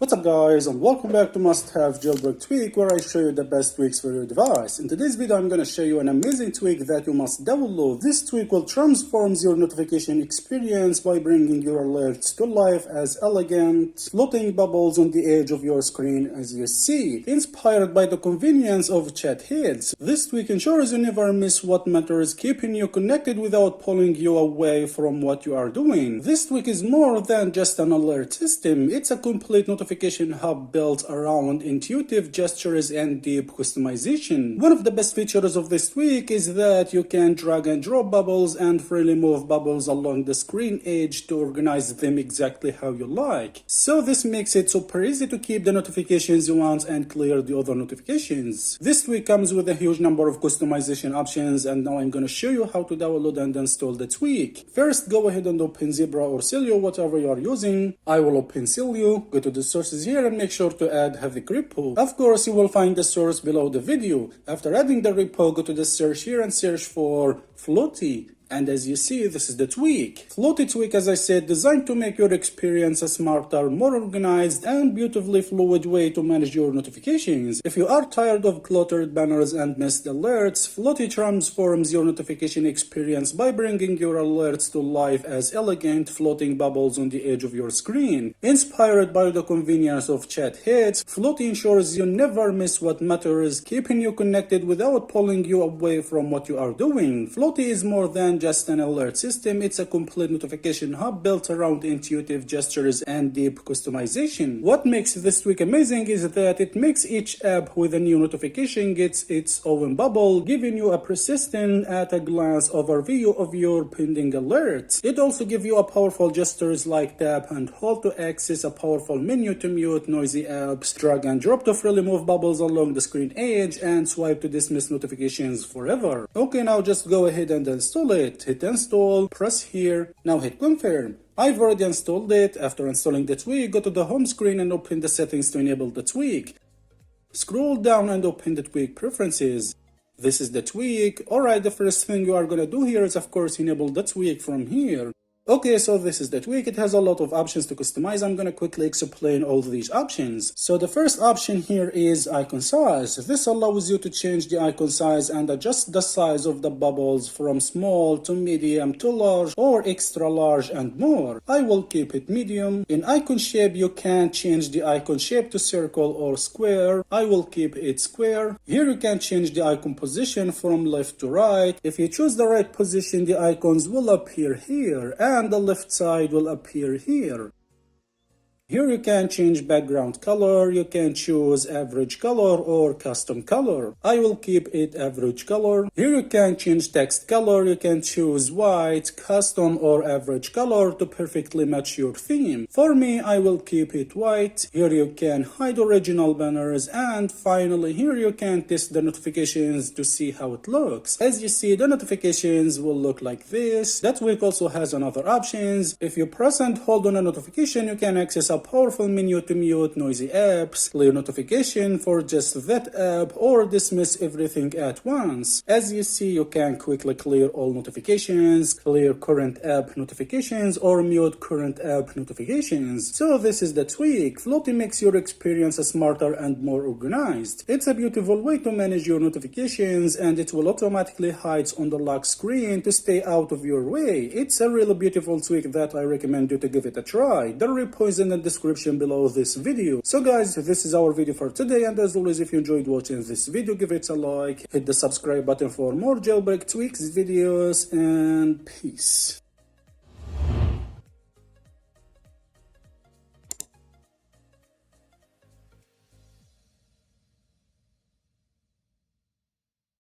What's up guys, and welcome back to Must Have Jailbreak Tweak, where I show you the best tweaks for your device. In today's video I'm going to show you an amazing tweak that you must download. This tweak will transform your notification experience by bringing your alerts to life as elegant, floating bubbles on the edge of your screen as you see. Inspired by the convenience of chat heads, this tweak ensures you never miss what matters, keeping you connected without pulling you away from what you are doing. This tweak is more than just an alert system, it's a complete notification hub built around intuitive gestures and deep customization. One of the best features of this tweak is that you can drag and drop bubbles and freely move bubbles along the screen edge to organize them exactly how you like. So this makes it super easy to keep the notifications you want and clear the other notifications. This tweak comes with a huge number of customization options, and now I'm going to show you how to download and install the tweak. First, go ahead and open Zebra or Sileo, whatever you are using. I will open Sileo, go to the sources here and make sure to add Havoc repo. Of course, you will find the source below the video. After adding the repo, go to the search here and search for Floaty. And as you see, this is the tweak. Floaty tweak, as I said, designed to make your experience a smarter, more organized, and beautifully fluid way to manage your notifications. If you are tired of cluttered banners and missed alerts, Floaty transforms your notification experience by bringing your alerts to life as elegant, floating bubbles on the edge of your screen. Inspired by the convenience of chat heads, Floaty ensures you never miss what matters, keeping you connected without pulling you away from what you are doing. Floaty is more than just an alert system, it's a complete notification hub built around intuitive gestures and deep customization. What makes this tweak amazing is that it makes each app with a new notification gets its own bubble, giving you a persistent at-a-glance overview of your pending alerts. It also gives you a powerful gestures like tap and hold to access a powerful menu to mute noisy apps, drag and drop to freely move bubbles along the screen edge, and swipe to dismiss notifications forever. Okay, now just go ahead and install it. Hit install, press here, now hit confirm. I've already installed it. After installing the tweak, go to the home screen and open the settings to enable the tweak. Scroll down and open the tweak preferences. This is the tweak. Alright, the first thing you are gonna do here is of course enable the tweak from here. Okay, so this is the tweak. It has a lot of options to customize. I'm going to quickly explain all these options. So the first option here is icon size. This allows you to change the icon size and adjust the size of the bubbles from small to medium to large or extra large and more. I will keep it medium. In icon shape, you can change the icon shape to circle or square. I will keep it square. Here you can change the icon position from left to right. If you choose the right position, the icons will appear here and the left side will appear here. Here you can change background color, you can choose average color or custom color. I will keep it average color. Here you can change text color, you can choose white, custom or average color to perfectly match your theme. For me, I will keep it white. Here you can hide original banners, and finally here you can test the notifications to see how it looks. As you see, the notifications will look like this. That tweak also has another options. If you press and hold on a notification, you can access a powerful menu to mute noisy apps, clear notification for just that app, or dismiss everything at once. As you see, you can quickly clear all notifications, clear current app notifications, or mute current app notifications. So this is the tweak. Floaty makes your experience smarter and more organized. It's a beautiful way to manage your notifications, and it will automatically hide on the lock screen to stay out of your way. It's a really beautiful tweak that I recommend you to give it a try. The repo is in the description below this video. So guys, this is our video for today, and as always, if you enjoyed watching this video, give it a like, hit the subscribe button for more jailbreak tweaks videos, and peace.